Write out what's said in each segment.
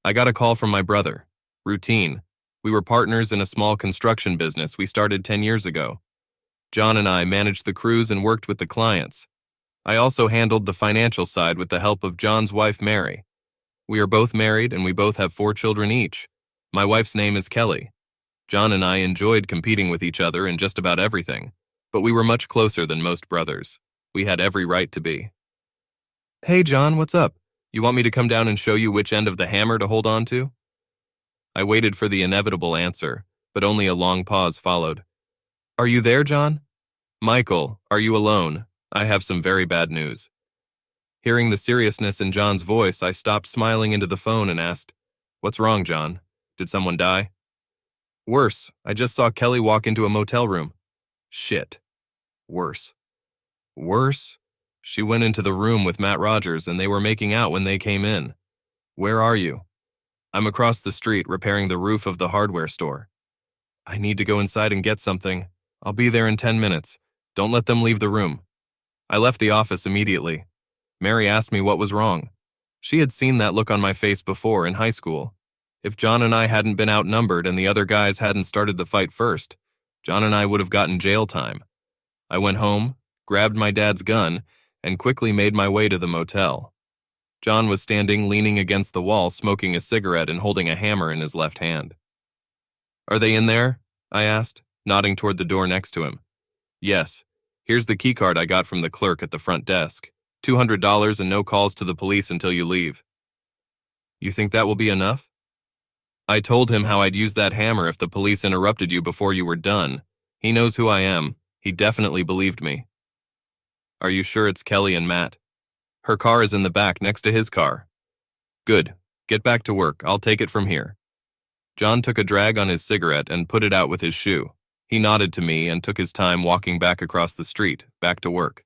I got a call from my brother. Routine. We were partners in a small construction business we started 10 years ago. John and I managed the crews and worked with the clients. I also handled the financial side with the help of John's wife, Mary. We are both married and we both have 4 children each. My wife's name is Kelly. John and I enjoyed competing with each other in just about everything, but we were much closer than most brothers. We had every right to be. Hey, John, what's up? You want me to come down and show you which end of the hammer to hold on to? I waited for the inevitable answer, but only a long pause followed. Are you there, John? Michael, are you alone? I have some very bad news. Hearing the seriousness in John's voice, I stopped smiling into the phone and asked, What's wrong, John? Did someone die? Worse, I just saw Kelly walk into a motel room. Shit. Worse. Worse? She went into the room with Matt Rogers and they were making out when they came in. Where are you? I'm across the street repairing the roof of the hardware store. I need to go inside and get something. I'll be there in 10 minutes. Don't let them leave the room. I left the office immediately. Mary asked me what was wrong. She had seen that look on my face before in high school. If John and I hadn't been outnumbered and the other guys hadn't started the fight first, John and I would have gotten jail time. I went home, grabbed my dad's gun, and quickly made my way to the motel. John was standing leaning against the wall, smoking a cigarette and holding a hammer in his left hand. Are they in there? I asked, nodding toward the door next to him. Yes. Here's the keycard I got from the clerk at the front desk. $200 and no calls to the police until you leave. You think that will be enough? I told him how I'd use that hammer if the police interrupted you before you were done. He knows who I am. He definitely believed me. Are you sure it's Kelly and Matt? Her car is in the back next to his car. Good. Get back to work. I'll take it from here. John took a drag on his cigarette and put it out with his shoe. He nodded to me and took his time walking back across the street, back to work.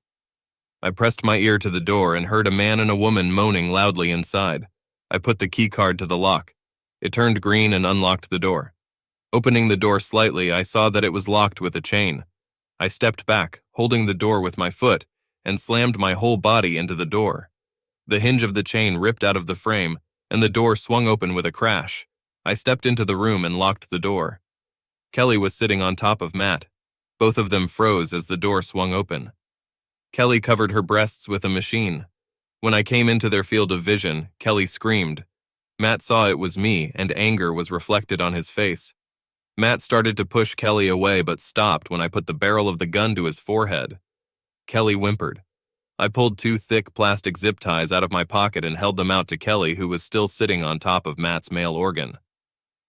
I pressed my ear to the door and heard a man and a woman moaning loudly inside. I put the key card to the lock. It turned green and unlocked the door. Opening the door slightly, I saw that it was locked with a chain. I stepped back, holding the door with my foot, and slammed my whole body into the door. The hinge of the chain ripped out of the frame, and the door swung open with a crash. I stepped into the room and locked the door. Kelly was sitting on top of Matt. Both of them froze as the door swung open. Kelly covered her breasts with a machine. When I came into their field of vision, Kelly screamed. Matt saw it was me, and anger was reflected on his face. Matt started to push Kelly away but stopped when I put the barrel of the gun to his forehead. Kelly whimpered. I pulled 2 thick plastic zip ties out of my pocket and held them out to Kelly, who was still sitting on top of Matt's male organ.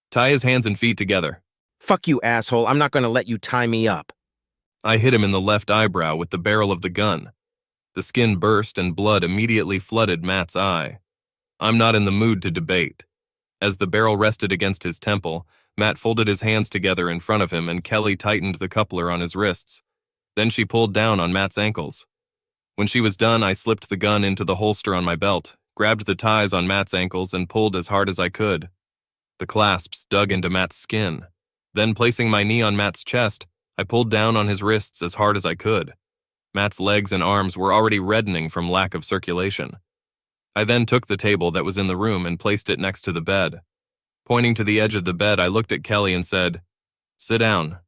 Tie his hands and feet together. Fuck you, asshole. I'm not going to let you tie me up. I hit him in the left eyebrow with the barrel of the gun. The skin burst and blood immediately flooded Matt's eye. I'm not in the mood to debate. As the barrel rested against his temple, Matt folded his hands together in front of him and Kelly tightened the coupler on his wrists. Then she pulled down on Matt's ankles. When she was done, I slipped the gun into the holster on my belt, grabbed the ties on Matt's ankles and pulled as hard as I could. The clasps dug into Matt's skin. Then, placing my knee on Matt's chest, I pulled down on his wrists as hard as I could. Matt's legs and arms were already reddening from lack of circulation. I then took the table that was in the room and placed it next to the bed. Pointing to the edge of the bed, I looked at Kelly and said, "Sit down."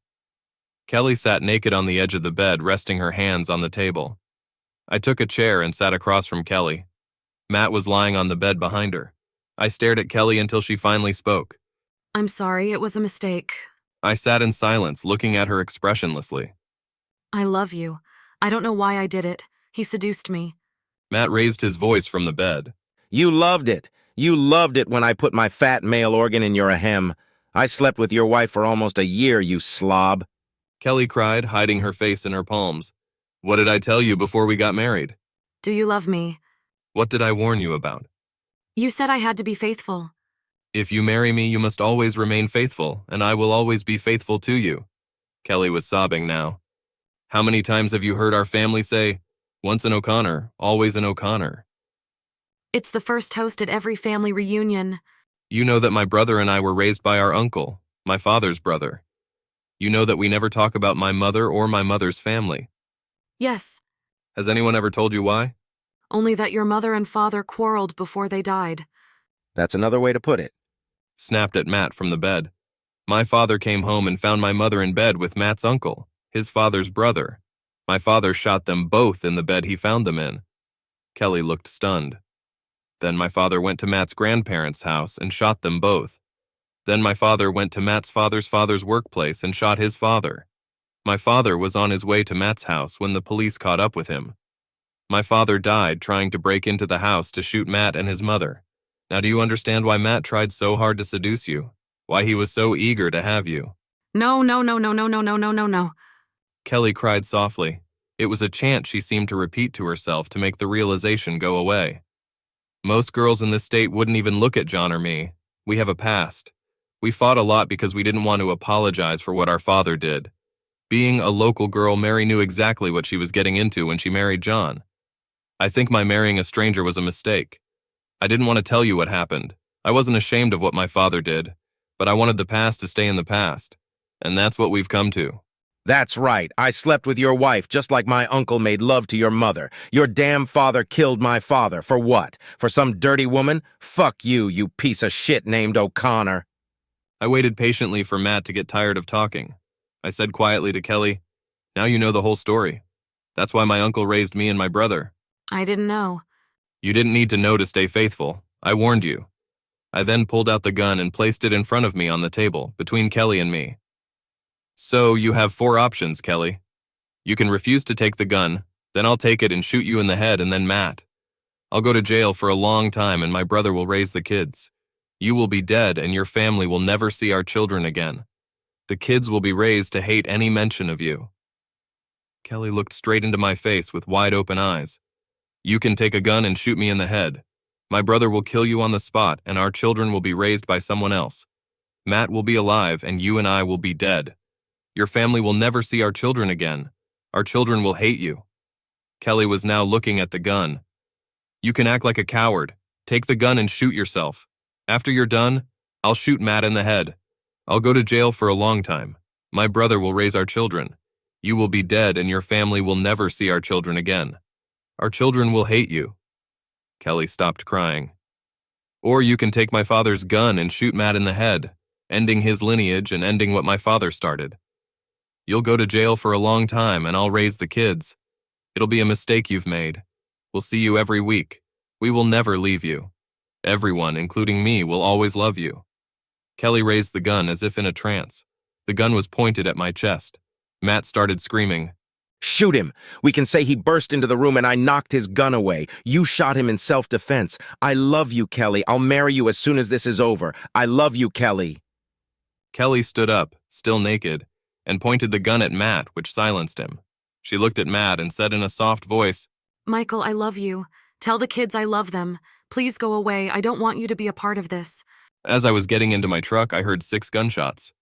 Kelly sat naked on the edge of the bed, resting her hands on the table. I took a chair and sat across from Kelly. Matt was lying on the bed behind her. I stared at Kelly until she finally spoke. I'm sorry, it was a mistake. I sat in silence, looking at her expressionlessly. I love you. I don't know why I did it. He seduced me. Matt raised his voice from the bed. You loved it. You loved it when I put my fat male organ in your ahem. I slept with your wife for almost a year, you slob. Kelly cried, hiding her face in her palms. What did I tell you before we got married? Do you love me? What did I warn you about? You said I had to be faithful. If you marry me, you must always remain faithful, and I will always be faithful to you. Kelly was sobbing now. How many times have you heard our family say, once an O'Connor, always an O'Connor? It's the first toast at every family reunion. You know that my brother and I were raised by our uncle, my father's brother. You know that we never talk about my mother or my mother's family. Yes. Has anyone ever told you why? Only that your mother and father quarreled before they died. That's another way to put it. Snapped at Matt from the bed. My father came home and found my mother in bed with Matt's uncle, his father's brother. My father shot them both in the bed he found them in. Kelly looked stunned. Then my father went to Matt's grandparents' house and shot them both. Then my father went to Matt's father's workplace and shot his father. My father was on his way to Matt's house when the police caught up with him. My father died trying to break into the house to shoot Matt and his mother. Now do you understand why Matt tried so hard to seduce you? Why he was so eager to have you? No, no, no, no, no, no, no, no, no, no. Kelly cried softly. It was a chant she seemed to repeat to herself to make the realization go away. Most girls in this state wouldn't even look at John or me. We have a past. We fought a lot because we didn't want to apologize for what our father did. Being a local girl, Mary knew exactly what she was getting into when she married John. I think my marrying a stranger was a mistake. I didn't want to tell you what happened. I wasn't ashamed of what my father did, but I wanted the past to stay in the past. And that's what we've come to. That's right. I slept with your wife just like my uncle made love to your mother. Your damn father killed my father. For what? For some dirty woman? Fuck you, you piece of shit named O'Connor. I waited patiently for Matt to get tired of talking. I said quietly to Kelly, now you know the whole story. That's why my uncle raised me and my brother. I didn't know. You didn't need to know to stay faithful. I warned you. I then pulled out the gun and placed it in front of me on the table, between Kelly and me. So you have 4 options, Kelly. You can refuse to take the gun, then I'll take it and shoot you in the head and then Matt. I'll go to jail for a long time and my brother will raise the kids. You will be dead and your family will never see our children again. The kids will be raised to hate any mention of you. Kelly looked straight into my face with wide open eyes. You can take a gun and shoot me in the head. My brother will kill you on the spot and our children will be raised by someone else. Matt will be alive and you and I will be dead. Your family will never see our children again. Our children will hate you. Kelly was now looking at the gun. You can act like a coward. Take the gun and shoot yourself. After you're done, I'll shoot Matt in the head. I'll go to jail for a long time. My brother will raise our children. You will be dead and your family will never see our children again. Our children will hate you. Kelly stopped crying. Or you can take my father's gun and shoot Matt in the head, ending his lineage and ending what my father started. You'll go to jail for a long time and I'll raise the kids. It'll be a mistake you've made. We'll see you every week. We will never leave you. Everyone, including me, will always love you. Kelly raised the gun as if in a trance. The gun was pointed at my chest. Matt started screaming. Shoot him. We can say he burst into the room and I knocked his gun away. You shot him in self-defense. I love you, Kelly. I'll marry you as soon as this is over. I love you, Kelly. Kelly stood up, still naked, and pointed the gun at Matt, which silenced him. She looked at Matt and said in a soft voice, Michael, I love you. Tell the kids I love them. Please go away. I don't want you to be a part of this. As I was getting into my truck, I heard 6 gunshots.